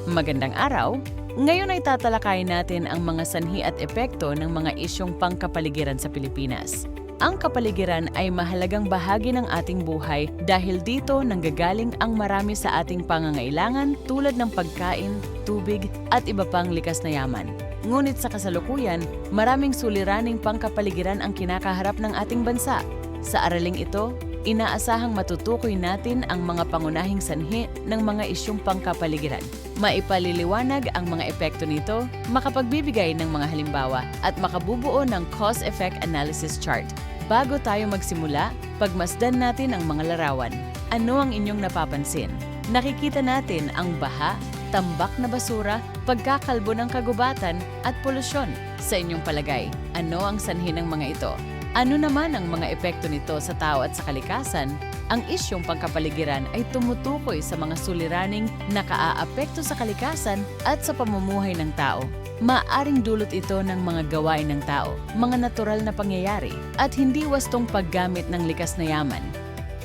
Magandang araw! Ngayon ay tatalakayin natin ang mga sanhi at epekto ng mga isyong pangkapaligiran sa Pilipinas. Ang kapaligiran ay mahalagang bahagi ng ating buhay dahil dito nanggagaling ang marami sa ating pangangailangan tulad ng pagkain, tubig at iba pang likas na yaman. Ngunit sa kasalukuyan, maraming suliraning pangkapaligiran ang kinakaharap ng ating bansa. Sa araling ito, inaasahang matutukoy natin ang mga pangunahing sanhi ng mga isyong pangkapaligiran. Maipaliliwanag ang mga epekto nito, makapagbibigay ng mga halimbawa at makabubuo ng cause-effect analysis chart. Bago tayo magsimula, pagmasdan natin ang mga larawan. Ano ang inyong napapansin? Nakikita natin ang baha, tambak na basura, pagkakalbo ng kagubatan at polusyon. Sa inyong palagay, ano ang sanhi ng mga ito? Ano naman ang mga epekto nito sa tao at sa kalikasan? Ang isyong pangkapaligiran ay tumutukoy sa mga suliraning nakaaapekto sa kalikasan at sa pamumuhay ng tao. Maaring dulot ito ng mga gawain ng tao, mga natural na pangyayari, at hindi wastong paggamit ng likas na yaman.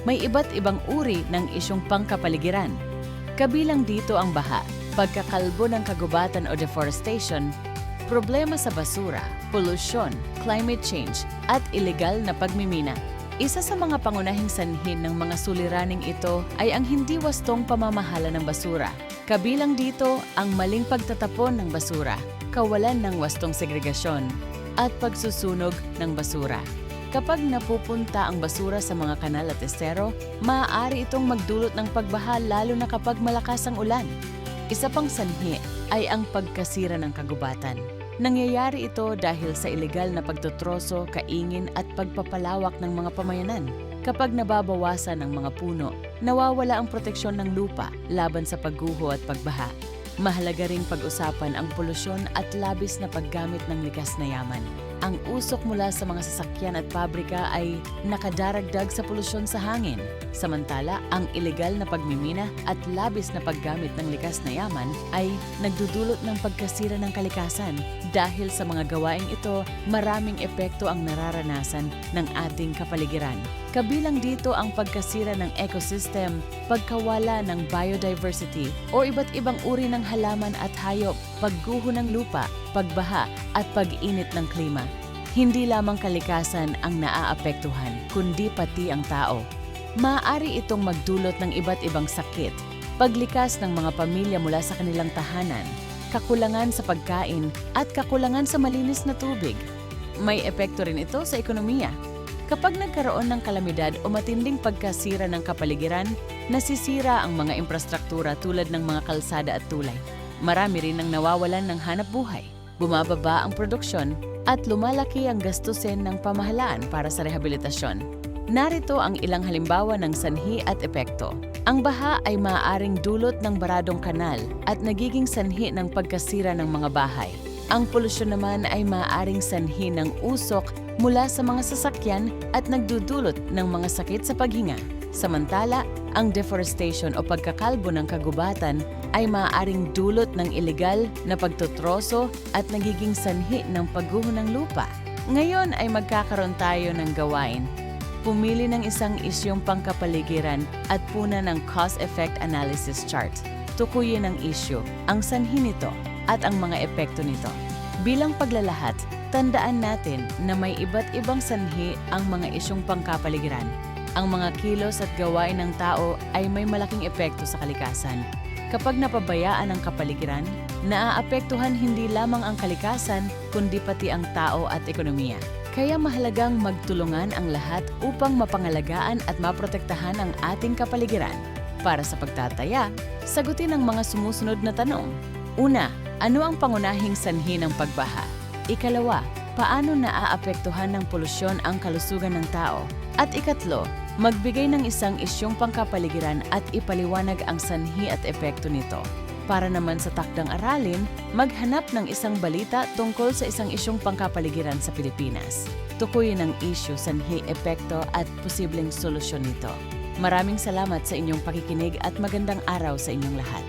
May iba't ibang uri ng isyong pangkapaligiran. Kabilang dito ang baha, pagkakalbo ng kagubatan o deforestation, problema sa basura, polusyon, climate change, at ilegal na pagmimina. Isa sa mga pangunahing sanhin ng mga suliraning ito ay ang hindi wastong pamamahala ng basura. Kabilang dito ang maling pagtatapon ng basura, kawalan ng wastong segregasyon, at pagsusunog ng basura. Kapag napupunta ang basura sa mga kanal at estero, maaari itong magdulot ng pagbaha lalo na kapag malakas ang ulan. Isa pang sanhi ay ang pagkasira ng kagubatan. Nangyayari ito dahil sa ilegal na pagtutroso, kaingin at pagpapalawak ng mga pamayanan. Kapag nababawasan ang mga puno, nawawala ang proteksyon ng lupa laban sa pagguho at pagbaha. Mahalaga ring pag-usapan ang polusyon at labis na paggamit ng likas na yaman. Ang usok mula sa mga sasakyan at pabrika ay nakadaragdag sa polusyon sa hangin. Samantala, ang ilegal na pagmimina at labis na paggamit ng likas na yaman ay nagdudulot ng pagkasira ng kalikasan. Dahil sa mga gawaing ito, maraming epekto ang nararanasan ng ating kapaligiran. Kabilang dito ang pagkasira ng ecosystem, pagkawala ng biodiversity o iba't ibang uri ng halaman at hayop, pagguho ng lupa, pagbaha at pag-init ng klima. Hindi lamang kalikasan ang naaapektuhan, kundi pati ang tao. Maaari itong magdulot ng iba't ibang sakit, paglikas ng mga pamilya mula sa kanilang tahanan, kakulangan sa pagkain at kakulangan sa malinis na tubig. May epekto rin ito sa ekonomiya. Kapag nagkaroon ng kalamidad o matinding pagkasira ng kapaligiran, nasisira ang mga infrastruktura tulad ng mga kalsada at tulay. Marami rin ang nawawalan ng hanap buhay, bumababa ang produksyon, at lumalaki ang gastusin ng pamahalaan para sa rehabilitasyon. Narito ang ilang halimbawa ng sanhi at epekto. Ang baha ay maaaring dulot ng baradong kanal at nagiging sanhi ng pagkasira ng mga bahay. Ang polusyon naman ay maaaring sanhi ng usok mula sa mga sasakyan at nagdudulot ng mga sakit sa paghinga. Samantala, ang deforestation o pagkakalbo ng kagubatan ay maaaring dulot ng ilegal na pagtutroso at nagiging sanhi ng pagguho ng lupa. Ngayon ay magkakaroon tayo ng gawain. Pumili ng isang isyong pangkapaligiran at puna ng cause-effect analysis chart. Tukuyin ang isyu, ang sanhi nito, at ang mga epekto nito. Bilang paglalahat, tandaan natin na may iba't ibang sanhi ang mga isyong pangkapaligiran. Ang mga kilos at gawain ng tao ay may malaking epekto sa kalikasan. Kapag napabayaan ang kapaligiran, naaapektuhan hindi lamang ang kalikasan, kundi pati ang tao at ekonomiya. Kaya mahalagang magtulungan ang lahat upang mapangalagaan at maprotektahan ang ating kapaligiran. Para sa pagtataya, sagutin ang mga sumusunod na tanong. Una, ano ang pangunahing sanhi ng pagbaha? Ikalawa, paano naaapektuhan ng polusyon ang kalusugan ng tao? At ikatlo, magbigay ng isang isyong pangkapaligiran at ipaliwanag ang sanhi at epekto nito. Para naman sa takdang aralin, maghanap ng isang balita tungkol sa isang isyong pangkapaligiran sa Pilipinas. Tukuyin ang isyu, sanhi, epekto at posibleng solusyon nito. Maraming salamat sa inyong pakikinig at magandang araw sa inyong lahat.